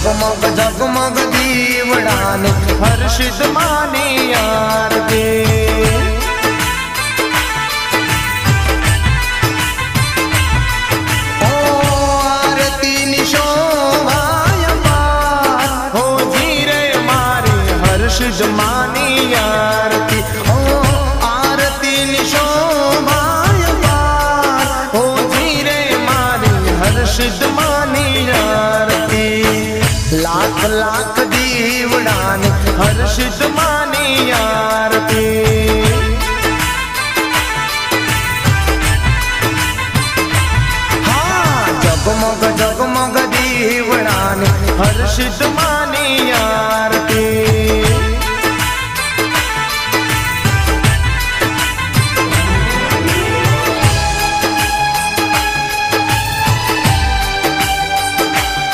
जगमग जगमग दीवड़ाने हर्षित मानी आरती। ओ आरती निशोभाय पार हो जी रे मारी हर्षित मानी आरती। ओ आरती निशोभाय पार हो जी रे मारी हर्षित मानी आरती। लाख लाख दीवड़ाने हर्षित मानी आरती। हाँ जगमग जगमग दीवड़ाने हर्षित मानी आरती।